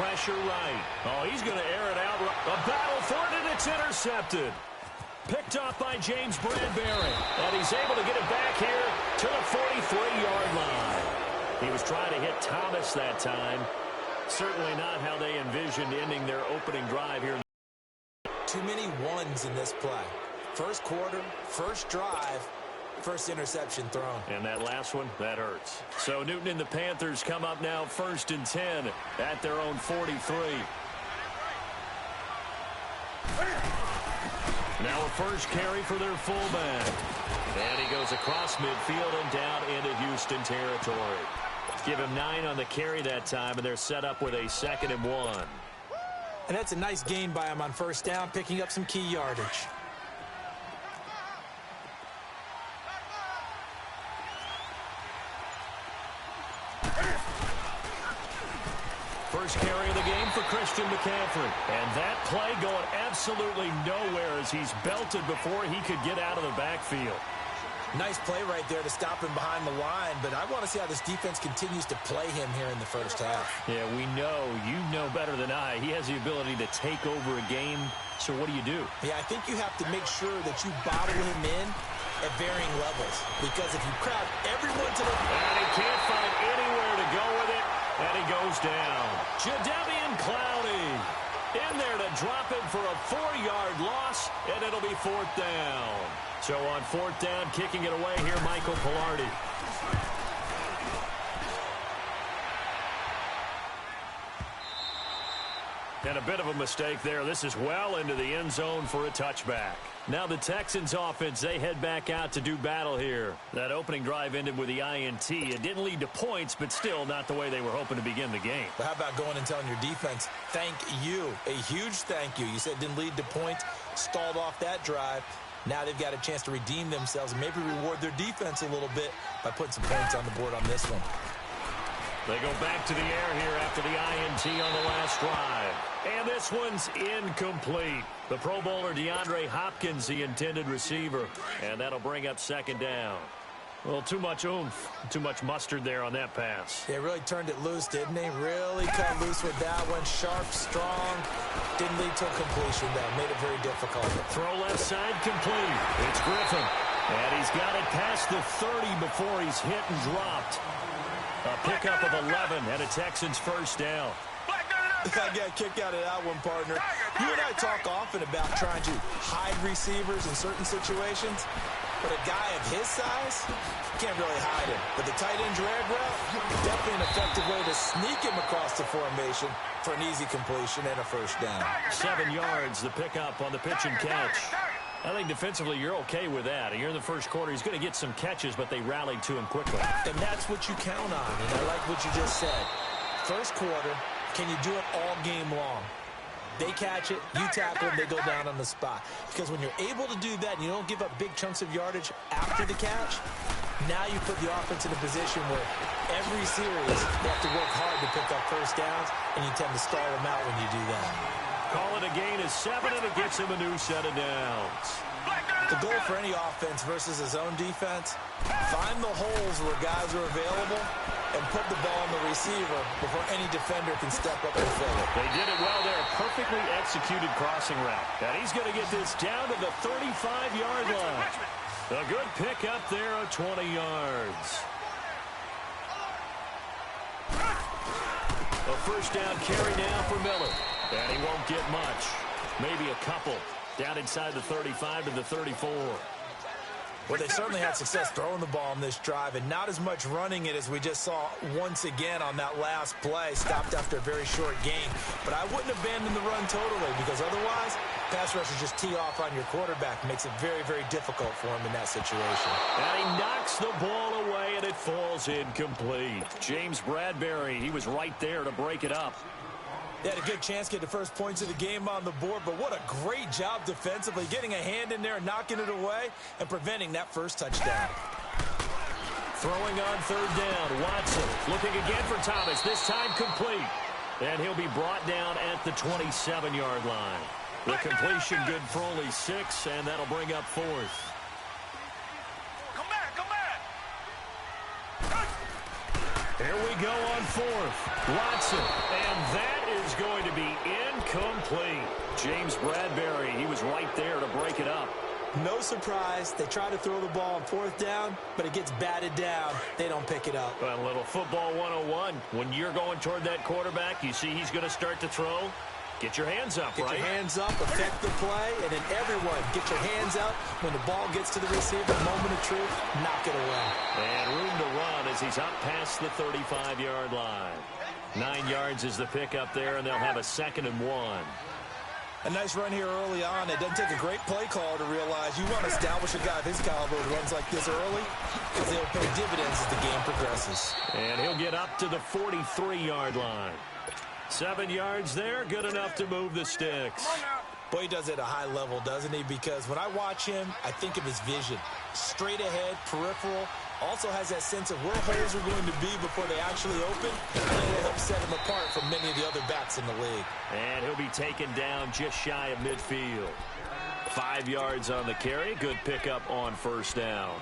pressure right. Oh, he's going to air it out. A battle for it, and it's intercepted. Picked off by James Bradberry. And he's able to get it back here to the 43-yard line. He was trying to hit Thomas that time. Certainly not how they envisioned ending their opening drive here. Too many ones in this play. First quarter, first drive, first interception thrown. And that last one, that hurts. So Newton and the Panthers come up now 1st and 10 at their own 43. Now a first carry for their fullback. And he goes across midfield and down into Houston territory. Give him 9 on the carry that time, and they're set up with a 2nd and 1. And that's a nice gain by him on first down, picking up some key yardage. First carry of the game for Christian McCaffrey. And that play going absolutely nowhere as he's belted before he could get out of the backfield. Nice play right there to stop him behind the line, but I want to see how this defense continues to play him here in the first half. Yeah, we know. You know better than I. He has the ability to take over a game, so what do you do? Yeah, I think you have to make sure that you bottle him in at varying levels, because if you crowd everyone to the... And he can't find anywhere to go with it, and he goes down. Jadeveon Clowney in there to drop him for a 4-yard loss, and it'll be 4th down. So on 4th down, kicking it away here, Michael Palardy. And a bit of a mistake there. This is well into the end zone for a touchback. Now the Texans offense, they head back out to do battle here. That opening drive ended with the INT. It didn't lead to points, but still not the way they were hoping to begin the game. But how about going and telling your defense, thank you, a huge thank you. You said it didn't lead to points, stalled off that drive. Now they've got a chance to redeem themselves and maybe reward their defense a little bit by putting some points on the board on this one. They go back to the air here after the INT on the last drive. And this one's incomplete. The Pro Bowler DeAndre Hopkins, the intended receiver. And that'll bring up 2nd down. Well, too much oomph, too much mustard there on that pass. They really turned it loose, didn't they? Really cut loose with that one. Sharp, strong. Didn't lead to a completion, though. Made it very difficult. Throw left side complete. It's Griffin. And he's got it past the 30 before he's hit and dropped. A pickup of 11 and a Texans 1st down. I got kicked out of that one, partner. You and I talk often about trying to hide receivers in certain situations. But a guy of his size, can't really hide him. But the tight end drag route, definitely an effective way to sneak him across the formation for an easy completion and a 1st down. 7 yards, the pickup on the pitch and catch. I think defensively you're okay with that. Here in the first quarter, he's going to get some catches, but they rallied to him quickly. And that's what you count on, and I like what you just said. First quarter, can you do it all game long? They catch it, you tackle them, they go down on the spot. Because when you're able to do that and you don't give up big chunks of yardage after the catch, now you put the offense in a position where every series you have to work hard to pick up 1st downs, and you tend to stall them out when you do that. Call it a gain of 7, and it gets him a new set of downs. The goal for any offense versus his own defense, find the holes where guys are available and put the ball on the receiver before any defender can step up and fill it. They did it well there. Perfectly executed crossing route. And he's going to get this down to the 35-yard line. A good pick up there of 20 yards. A 1st down carry now for Miller. And he won't get much. Maybe a couple. Down inside the 35 to the 34. Well, they certainly had success throwing the ball on this drive, and not as much running it as we just saw once again on that last play. Stopped after a very short gain. But I wouldn't abandon the run totally, because otherwise, pass rushers just tee off on your quarterback. Makes it very, very difficult for him in that situation. And he knocks the ball away, and it falls incomplete. James Bradberry, he was right there to break it up. They had a good chance to get the first points of the game on the board, but what a great job defensively, getting a hand in there and knocking it away and preventing that first touchdown. Throwing on 3rd down, Watson looking again for Thomas, this time complete. And he'll be brought down at the 27-yard line. The completion good for only 6, and that'll bring up 4th. Come back. Here we go on 4th. Watson, and that is Incomplete. James Bradbury, he was right there to break it up. No surprise. They try to throw the ball on fourth down, but it gets batted down. They don't pick it up. A little football 101. When you're going toward that quarterback, you see he's going to start to throw. Get your hands up, Get right? your hands up, affect the play, and then everyone get your hands up. When the ball gets to the receiver, moment of truth, knock it away. And room to run as he's up past the 35-yard line. 9 yards is the pickup there, and they'll have a 2nd and 1. A nice run here early on. It doesn't take a great play caller to realize you want to establish a guy of his caliber who runs like this early because they'll pay dividends as the game progresses. And he'll get up to the 43-yard line. 7 yards there, good enough to move the sticks. Boy, he does it at a high level, doesn't he? Because when I watch him, I think of his vision. Straight ahead, peripheral. Also has that sense of where holes are going to be before they actually open. And it'll help set him apart from many of the other backs in the league. And he'll be taken down just shy of midfield. 5 yards on the carry. Good pickup on first down.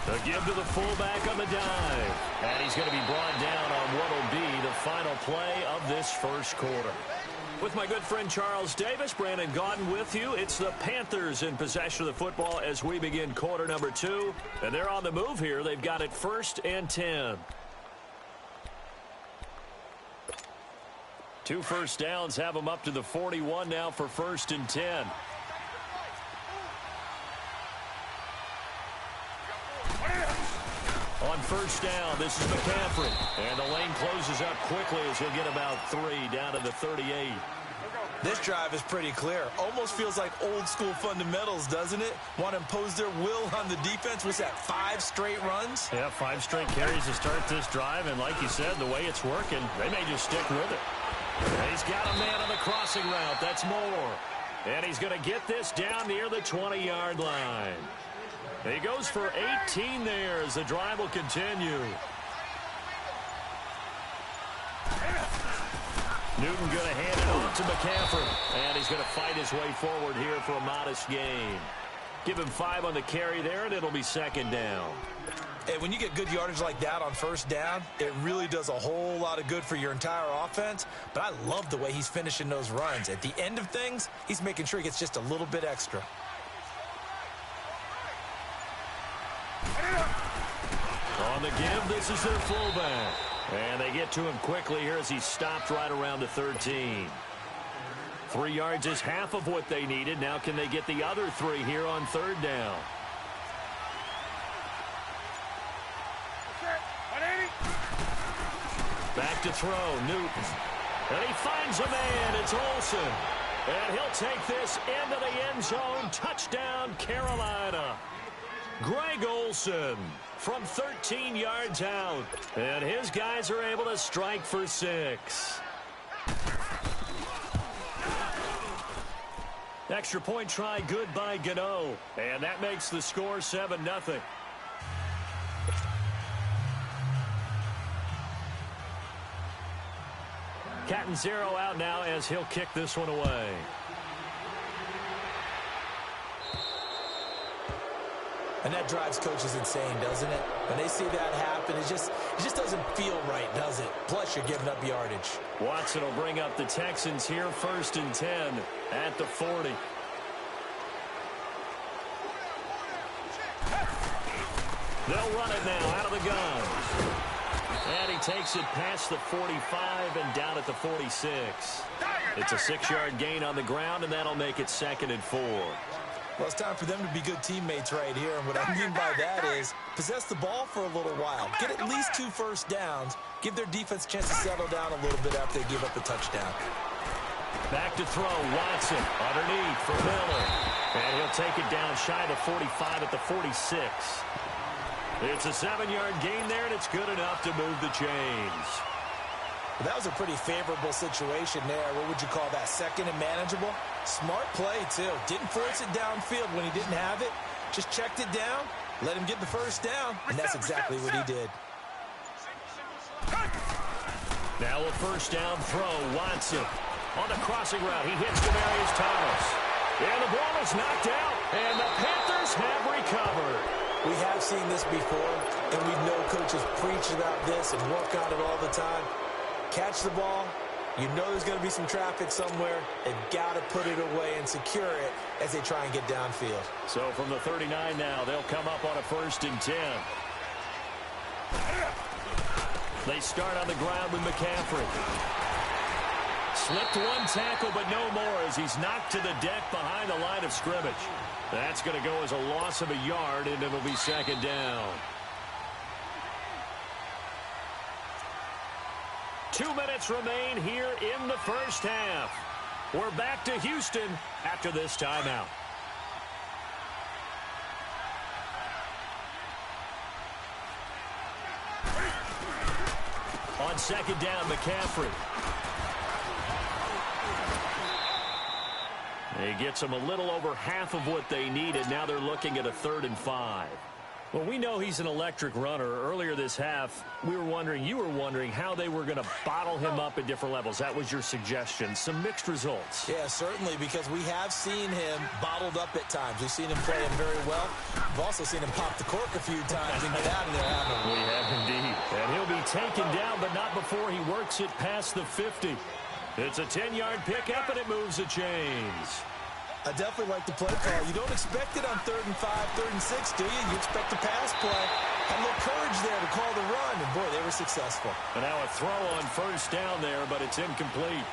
The give to the fullback on the dive. And he's going to be brought down on what will be the final play of this first quarter. With my good friend Charles Davis, Brandon Gaudin with you. It's the Panthers in possession of the football as we begin quarter number 2. And they're on the move here. They've got it 1st and 10. 2 first downs have them up to the 41 now for 1st and 10. On first down, this is McCaffrey. And the lane closes up quickly as he'll get about 3 down to the 38. This drive is pretty clear. Almost feels like old school fundamentals, doesn't it? Want to impose their will on the defense. Was that 5 straight runs? Yeah, 5 straight carries to start this drive. And like you said, the way it's working, they may just stick with it. And he's got a man on the crossing route. That's Moore. And he's going to get this down near the 20-yard line. He goes for 18 there as the drive will continue. Newton going to hand it off to McCaffrey. And he's going to fight his way forward here for a modest gain. Give him 5 on the carry there, and it'll be 2nd down. Hey, when you get good yardage like that on first down, it really does a whole lot of good for your entire offense. But I love the way he's finishing those runs. At the end of things, he's making sure he gets just a little bit extra. On the give, this is their fullback. And they get to him quickly here as he's stopped right around the 13. 3 yards is half of what they needed. Now can they get the other 3 here on 3rd down? Back to throw, Newton. And he finds a man, it's Olsen. And he'll take this into the end zone. Touchdown, Carolina. Greg Olsen from 13 yards out. And his guys are able to strike for 6. Extra point try good by Gano. And that makes the score 7-0. Catanzaro out now as he'll kick this one away. And that drives coaches insane, doesn't it? When they see that happen, it just doesn't feel right, does it? Plus, you're giving up yardage. Watson will bring up the Texans here, 1st and 10 at the 40. They'll run it now out of the gun. And he takes it past the 45 and down at the 46. It's a 6-yard gain on the ground, and that'll make it 2nd and 4. Well, it's time for them to be good teammates right here. And what I mean by that is possess the ball for a little while. Get at least 2 first downs. Give their defense a chance to settle down a little bit after they give up the touchdown. Back to throw. Watson underneath for Miller. And he'll take it down shy of the 45 at the 46. It's a 7-yard gain there, and it's good enough to move the chains. Well, that was a pretty favorable situation there. What would you call that? 2nd and manageable? Smart play, too. Didn't force it downfield when he didn't have it. Just checked it down, let him get the first down, and that's exactly what he did. Now a first down throw. Watson on the crossing route. He hits Demaryius Thomas. And the ball is knocked out. And the Panthers Panthers have recovered. We have seen this before, and we know coaches preach about this and work on it all the time. Catch the ball. You know there's going to be some traffic somewhere. They've got to put it away and secure it as they try and get downfield. So from the 39 now, they'll come up on a 1st and 10. They start on the ground with McCaffrey. Slipped one tackle, but no more as he's knocked to the deck behind the line of scrimmage. That's going to go as a loss of a yard, and it'll be 2nd down. 2 minutes remain here in the first half. We're back to Houston after this timeout. On 2nd down, McCaffrey. He gets them a little over half of what they needed. Now they're looking at a 3rd and 5. Well, we know he's an electric runner. Earlier this half, you were wondering how they were going to bottle him up at different levels. That was your suggestion. Some mixed results. Yeah, certainly, because we have seen him bottled up at times. We've seen him play him very well. We've also seen him pop the cork a few times and get out of there, haven't we? We have indeed. And he'll be taken down, but not before he works it past the 50. It's a 10-yard pickup, and it moves the chains. I definitely like the play call. You don't expect it on 3rd and 5, 3rd and 6, do you? You expect the pass play. Had a little courage there to call the run, and boy, they were successful. And now a throw on 1st down there, but it's incomplete.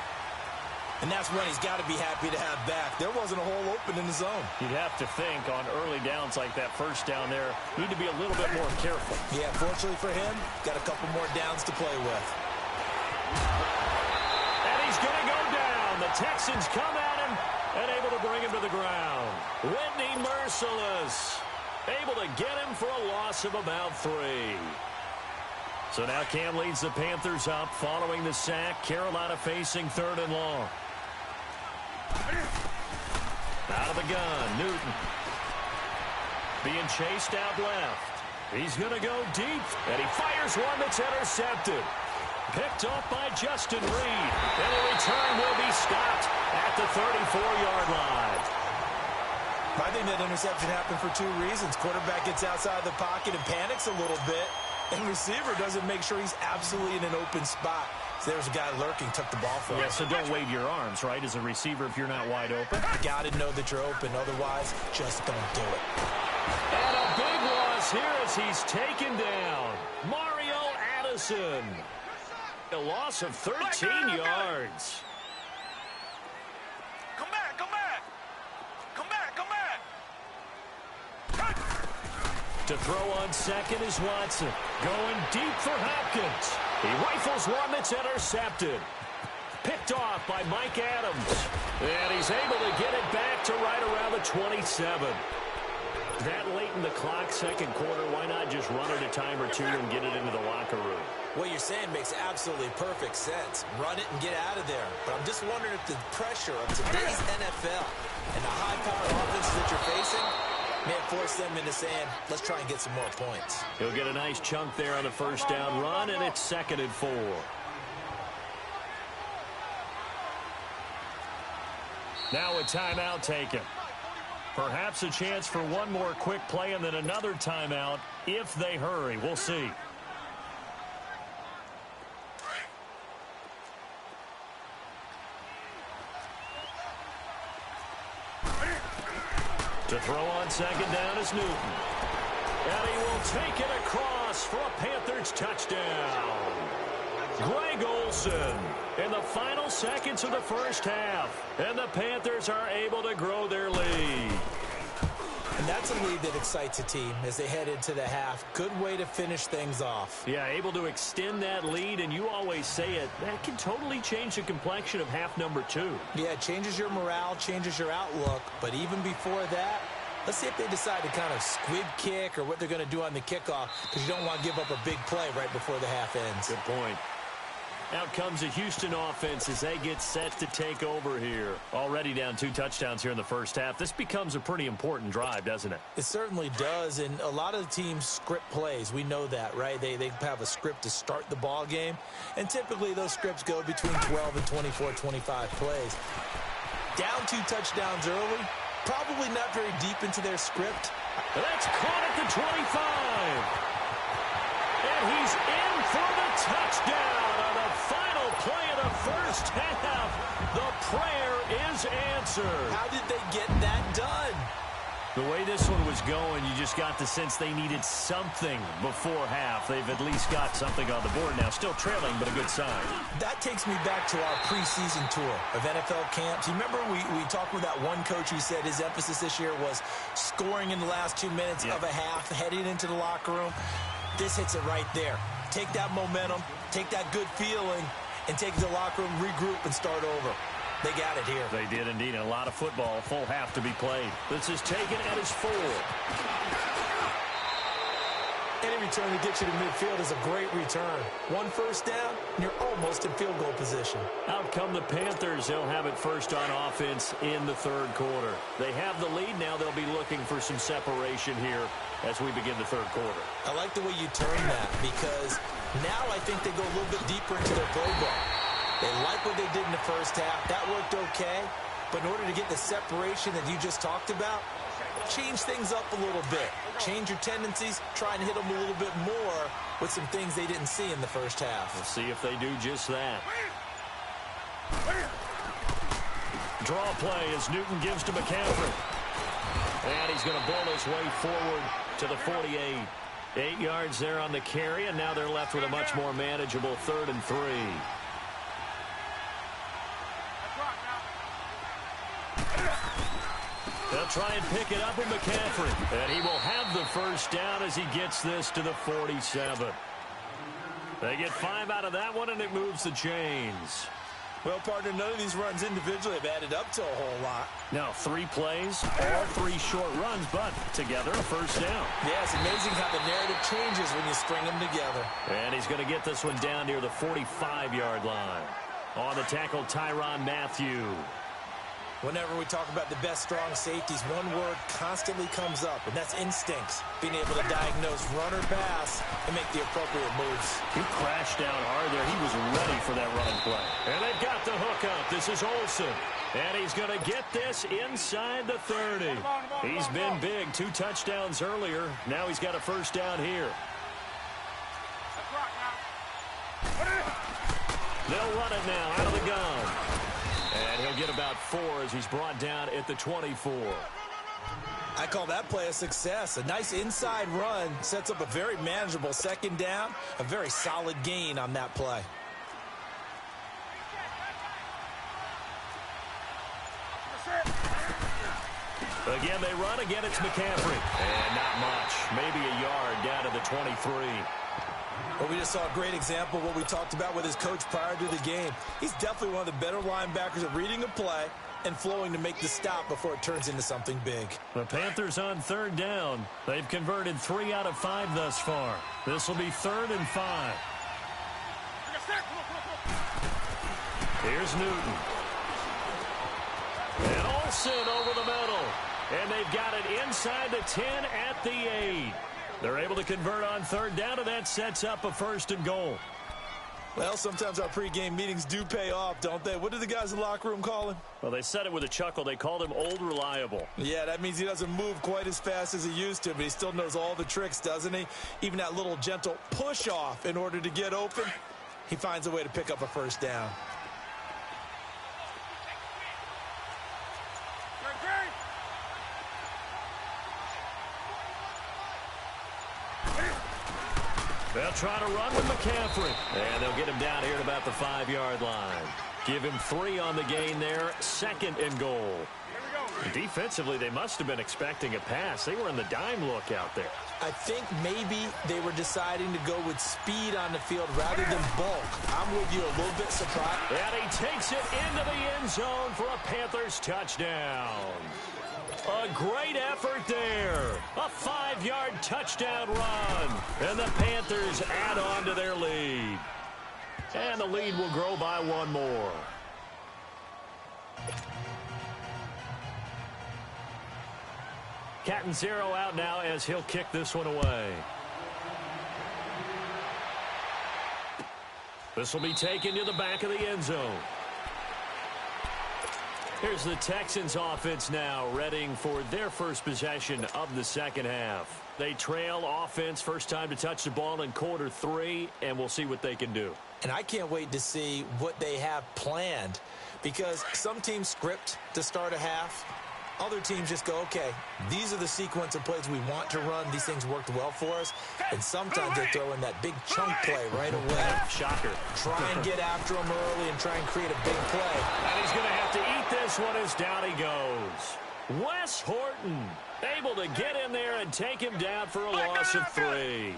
And that's one he's got to be happy to have back. There wasn't a hole open in the zone. You'd have to think on early downs like that 1st down there, need to be a little bit more careful. Yeah, fortunately for him, got a couple more downs to play with. And he's going to go down. The Texans come at him and able to bring him to the ground. Whitney Mercilus able to get him for a loss of about 3. So now Cam leads the Panthers up following the sack. Carolina facing 3rd and long. Out of the gun, Newton. Being chased out left. He's going to go deep, and he fires one that's intercepted. Picked off by Justin Reed. And the return will be stopped at the 34-yard line. I think that interception happened for 2 reasons. Quarterback gets outside the pocket and panics a little bit, and receiver doesn't make sure he's absolutely in an open spot. So there's a guy lurking, took the ball from him. Yeah, so don't wave your arms, right, as a receiver if you're not wide open. Got to know that you're open. Otherwise, just don't do it. And a big loss here as he's taken down. Mario Addison. A loss of 13 yards. Come back, come back. Come back, come back. To throw on 2nd is Watson. Going deep for Hopkins. He rifles one that's intercepted. Picked off by Mike Adams. And he's able to get it back to right around the 27. That late in the clock, 2nd quarter, why not just run it a time or two and get it into the locker room? What you're saying makes absolutely perfect sense. Run it and get out of there. But I'm just wondering if the pressure of today's NFL and the high-powered offenses that you're facing may force them into saying, let's try and get some more points. He'll get a nice chunk there on the 1st down run, and it's 2nd and 4. Now a timeout taken. Perhaps a chance for one more quick play and then another timeout if they hurry. We'll see. To throw on 2nd down is Newton. And he will take it across for a Panthers touchdown. Greg Olsen in the final seconds of the 1st half. And the Panthers are able to grow their lead. And that's a lead that excites a team as they head into the half. Good way to finish things off. Yeah, able to extend that lead, and you always say it, that can totally change the complexion of half number 2. Yeah, it changes your morale, changes your outlook. But even before that, let's see if they decide to kind of squib kick or what they're going to do on the kickoff, because you don't want to give up a big play right before the half ends. Good point. Out comes the Houston offense as they get set to take over here. Already down 2 touchdowns here in the 1st half. This becomes a pretty important drive, doesn't it? It certainly does, and a lot of the teams script plays. We know that, right? They have a script to start the ball game, and typically those scripts go between 12 and 24, 25 plays. Down 2 touchdowns early, Probably not very deep into their script. That's caught at the 25. And he's in for the touchdown on the final play of the first half. The prayer is answered. How did they get that done? The way this one was going, you just got the sense they needed something before half. They've at least got something on the board now. Still trailing, but a good sign. That takes me back to our preseason tour of NFL camps. You remember we talked with that one coach who said his emphasis this year was scoring in the last 2 minutes of a half, heading into the locker room. This hits it right there. Take that momentum, take that good feeling, and take it to the locker room, regroup, and start over. They got it here. They did indeed. A lot of football, full half to be played. This is taken at his 4. Any return to get you to midfield is a great return. 1 first down, and you're almost in field goal position. Out come the Panthers. They'll have it first on offense in the third quarter. They have the lead now. They'll be looking for some separation here as we begin the third quarter. I like the way you turn that because now I think they go a little bit deeper into their playbook. They like what they did in the first half. That worked okay. But in order to get the separation that you just talked about, change things up a little bit. Change your tendencies. Try and hit them a little bit more with some things they didn't see in the first half. We'll see if they do just that. Draw play as Newton gives to McCaffrey. And he's going to bull his way forward to the 48. 8 yards there on the carry, and now they're left with a much more manageable 3rd and 3. They'll try and pick it up with McCaffrey. And he will have the first down as he gets this to the 47. They get 5 out of that one, and it moves the chains. Well, partner, none of these runs individually have added up to a whole lot. Now, 3 plays, all 3 short runs, but together a first down. Yeah, it's amazing how the narrative changes when you string them together. And he's going to get this one down near the 45-yard line. On the tackle, Tyrann Mathieu. Whenever we talk about the best strong safeties, one word constantly comes up, and that's instincts. Being able to diagnose run or pass and make the appropriate moves. He crashed down hard there. He was ready for that running play. And they've got the hook up. This is Olsen. And he's going to get this inside the 30. He's been big. 2 touchdowns earlier. Now he's got a first down here. They'll run it now out of the gun. And he'll get about 4 as he's brought down at the 24. I call that play a success. A nice inside run sets up a very manageable second down. A very solid gain on that play. Again, they run. Again, it's McCaffrey. And not much. Maybe a yard down to the 23. Well, we just saw a great example of what we talked about with his coach prior to the game. He's definitely one of the better linebackers at reading a play and flowing to make the stop before it turns into something big. The Panthers on 3rd down. They've converted 3 out of 5 thus far. This will be 3rd and 5. Here's Newton. And Olsen over the middle. And they've got it inside the 10 at the 8. They're able to convert on 3rd down, and that sets up a 1st and goal. Well, sometimes our pregame meetings do pay off, don't they? What do the guys in the locker room call him? Well, they said it with a chuckle. They called him Old Reliable. Yeah, that means he doesn't move quite as fast as he used to, but he still knows all the tricks, doesn't he? Even that little gentle push-off in order to get open, he finds a way to pick up a first down. They'll try to run with McCaffrey. And they'll get him down here at about the 5-yard line. Give him 3 on the gain there. 2nd and goal. Defensively, they must have been expecting a pass. They were in the dime look out there. I think maybe they were deciding to go with speed on the field rather than bulk. I'm with you, a little bit surprised. And he takes it into the end zone for a Panthers touchdown. A great effort there. A 5-yard touchdown run. And the Panthers add on to their lead. And the lead will grow by 1 more. Catanzaro out now as he'll kick this one away. This will be taken to the back of the end zone. Here's the Texans offense now, readying for their first possession of the second half. They trail offense, first time to touch the ball in quarter 3, and we'll see what they can do. And I can't wait to see what they have planned, because some teams script to start a half. Other teams just go, okay, these are the sequence of plays we want to run. These things worked well for us. And sometimes they throw in that big chunk play right away. Shocker. Try and get after him early and try and create a big play. And he's going to have to eat this one as down he goes. Wes Horton able to get in there and take him down for a loss of 3.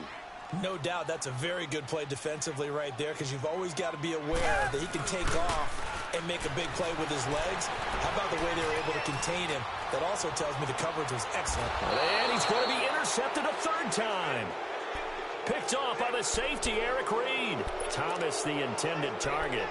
No doubt that's a very good play defensively right there, because you've always got to be aware that he can take off and make a big play with his legs. How about the way they were able to contain him? That also tells me the coverage was excellent. And he's going to be intercepted a 3rd time. Picked off by the safety, Eric Reed. Thomas, the intended target.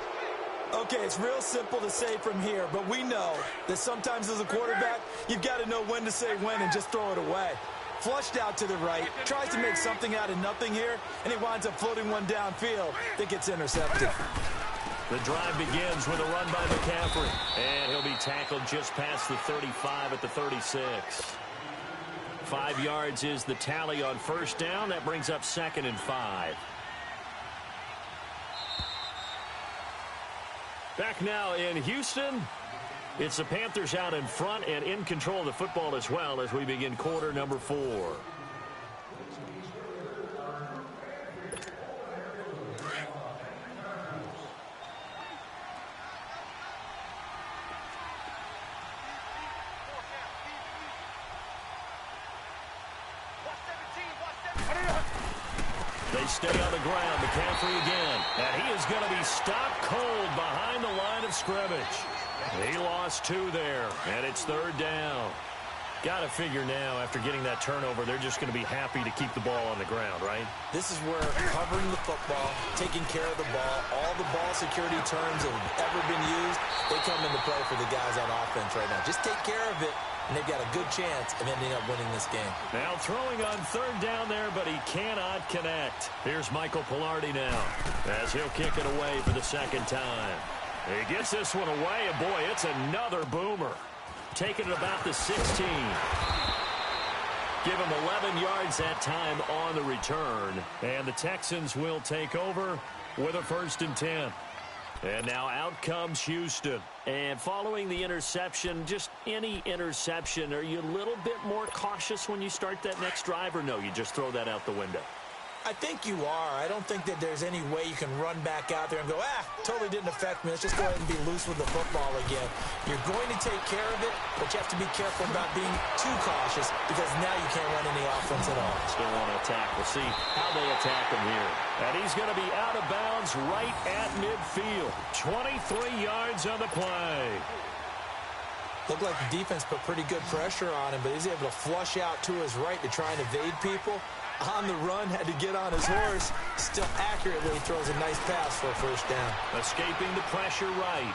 Okay, it's real simple to say from here, but we know that sometimes as a quarterback, you've got to know when to say when and just throw it away. Flushed out to the right, tries to make something out of nothing here, and he winds up floating one downfield that gets intercepted. The drive begins with a run by McCaffrey, and he'll be tackled just past the 35 at the 36. 5 yards is the tally on first down. That brings up 2nd and 5. Back now in Houston. It's the Panthers out in front and in control of the football as well as we begin quarter number 4. They stay on the ground. McCaffrey again. And he is going to be stopped cold behind the line of scrimmage. He lost 2 there, and it's 3rd down. Got to figure now, after getting that turnover, they're just going to be happy to keep the ball on the ground, right? This is where covering the football, taking care of the ball, all the ball security terms that have ever been used, they come into play for the guys on offense right now. Just take care of it, and they've got a good chance of ending up winning this game. Now throwing on 3rd down there, but he cannot connect. Here's Michael Pilardi now, as he'll kick it away for the 2nd time. He gets this one away, and boy, it's another boomer. Taking it about the 16. Give him 11 yards that time on the return. And the Texans will take over with a 1st and 10. And now out comes Houston. And following the interception, just any interception, are you a little bit more cautious when you start that next drive, or no, you just throw that out the window? I think you are. I don't think that there's any way you can run back out there and go, totally didn't affect me. Let's just go ahead and be loose with the football again. You're going to take care of it, but you have to be careful about being too cautious, because now you can't run any offense at all. Still want to attack. We'll see how they attack him here. And he's going to be out of bounds right at midfield. 23 yards on the play. Looked like the defense put pretty good pressure on him, but he's able to flush out to his right to try and evade people. On the run, had to get on his horse. Still accurately throws a nice pass for a 1st down. Escaping the pressure right.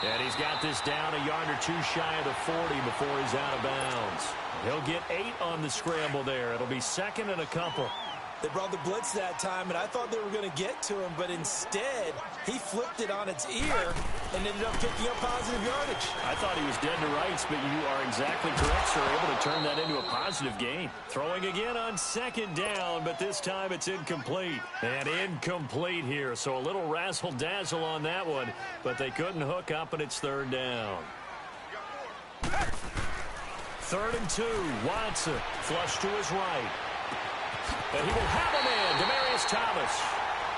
And he's got this down a yard or 2 shy of the 40 before he's out of bounds. He'll get 8 on the scramble there. It'll be 2nd and a couple. They brought the blitz that time, and I thought they were going to get to him, but instead, he flipped it on its ear and ended up picking up positive yardage. I thought he was dead to rights, but you are exactly correct, sir. Able to turn that into a positive gain. Throwing again on 2nd down, but this time it's incomplete. And incomplete here, so a little razzle-dazzle on that one, but they couldn't hook up, and it's 3rd down. 3rd and 2, Watson, flush to his right. And he will have a man, Demaryius Thomas.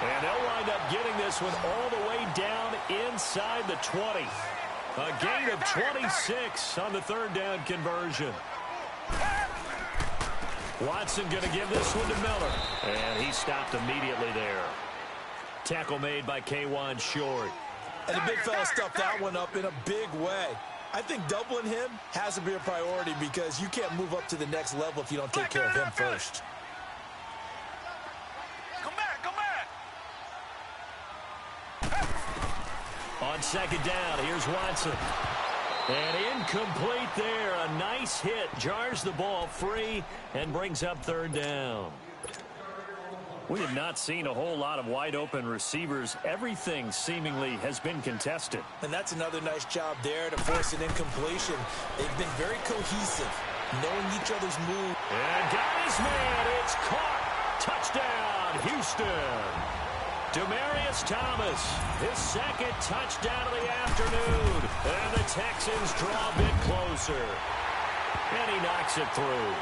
And they'll wind up getting this one all the way down inside the 20. A gain of 26 on the 3rd down conversion. Watson going to give this one to Miller. And he stopped immediately there. Tackle made by Kawann Short. And the big fella stuffed that one up in a big way. I think doubling him has to be a priority, because you can't move up to the next level if you don't take care of him first. On 2nd down, here's Watson. And incomplete there. A nice hit. Jars the ball free and brings up 3rd down. We have not seen a whole lot of wide-open receivers. Everything seemingly has been contested. And that's another nice job there to force an incompletion. They've been very cohesive, knowing each other's move. And got his man. It's caught. Touchdown, Houston. Demaryius Thomas, his second touchdown of the afternoon. And the Texans draw a bit closer. And he knocks it through.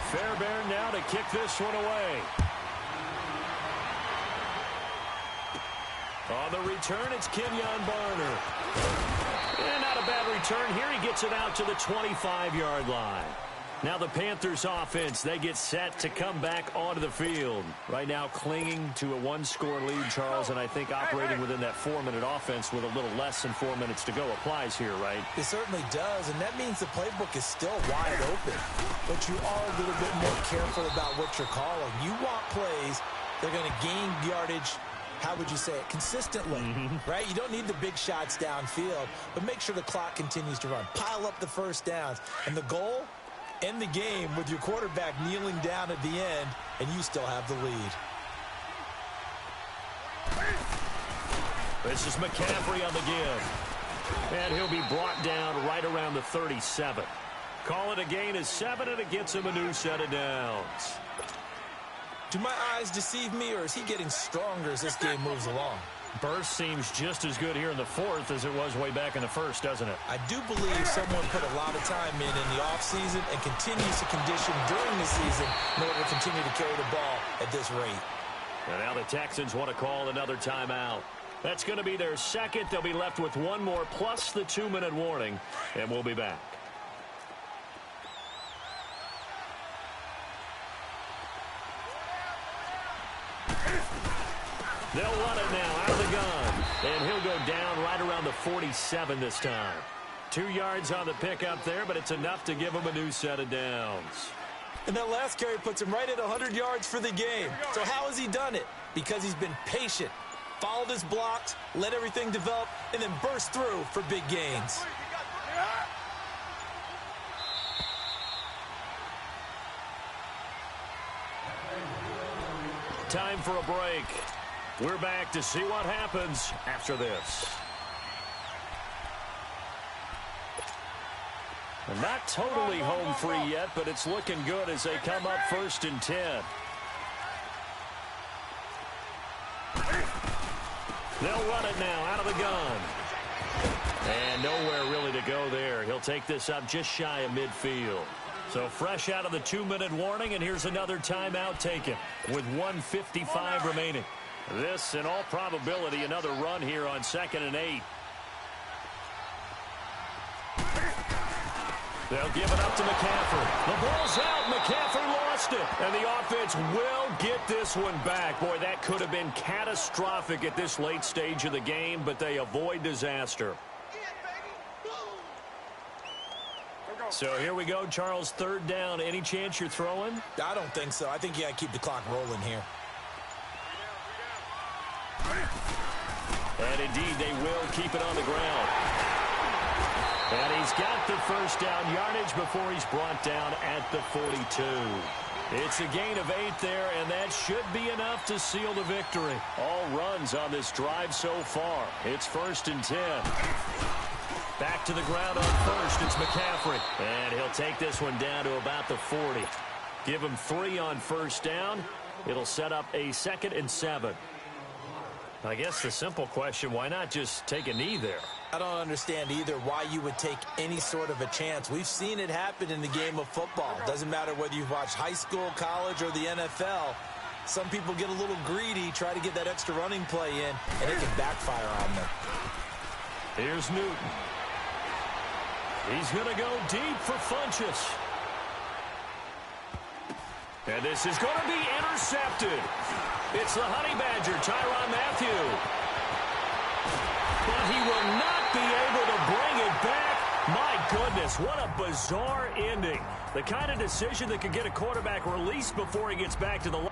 Fairbairn now to kick this one away. On the return, it's Kenyon Barner. And not a bad return here. He gets it out to the 25-yard line. Now the Panthers offense, they get set to come back onto the field. Right now clinging to a one-score lead, Charles, and I think operating within that 4-minute offense with a little less than 4 minutes to go applies here, right? It certainly does, and that means the playbook is still wide open. But you are a little bit more careful about what you're calling. You want plays that are going to gain yardage, how would you say it, consistently, right? You don't need the big shots downfield, but make sure the clock continues to run. Pile up the first downs, and the goal, end the game with your quarterback kneeling down at the end, and you still have the lead. This is McCaffrey on the give. And he'll be brought down right around the 37. Call it a gain of 7, and it gets him a new set of downs. Do my eyes deceive me, or is he getting stronger as this game moves along? Burst seems just as good here in the fourth as it was way back in the first, doesn't it? I do believe someone put a lot of time in the offseason and continues to condition during the season in order to continue to carry the ball at this rate. And now the Texans want to call another timeout. That's going to be their second. They'll be left with one more plus the 2-minute warning, and we'll be back. They'll run it now out of the gun. And he'll go down right around the 47 this time. 2 yards on the pickup there, but it's enough to give him a new set of downs. And that last carry puts him right at 100 yards for the game. So how has he done it? Because he's been patient, followed his blocks, let everything develop, and then burst through for big gains. Time for a break. We're back to see what happens after this. Not totally home free yet, but it's looking good as they come up 1st and 10. They'll run it now out of the gun. And nowhere really to go there. He'll take this up just shy of midfield. So fresh out of the 2-minute warning, and here's another timeout taken with 1:55 remaining. This, in all probability, another run here on 2nd and 8. They'll give it up to McCaffrey. The ball's out. McCaffrey lost it. And the offense will get this one back. Boy, that could have been catastrophic at this late stage of the game, but they avoid disaster. So here we go, Charles, 3rd down. Any chance you're throwing? I don't think so. I think you got to keep the clock rolling here. And indeed, they will keep it on the ground. And he's got the 1st down yardage before he's brought down at the 42. It's a gain of 8 there, and that should be enough to seal the victory. All runs on this drive so far. It's 1st and 10. Back to the ground on 1st. It's McCaffrey. And he'll take this one down to about the 40. Give him 3 on 1st down. It'll set up a 2nd and 7. I guess the simple question, why not just take a knee there? I don't understand either why you would take any sort of a chance. We've seen it happen in the game of football. Doesn't matter whether you've watched high school, college, or the NFL. Some people get a little greedy, try to get that extra running play in, and it can backfire on them. Here's Newton. He's going to go deep for Funchess. And this is going to be intercepted. It's the Honey Badger, Tyrann Mathieu. But he will not be able to bring it back. My goodness, what a bizarre ending. The kind of decision that could get a quarterback released before he gets back to the line.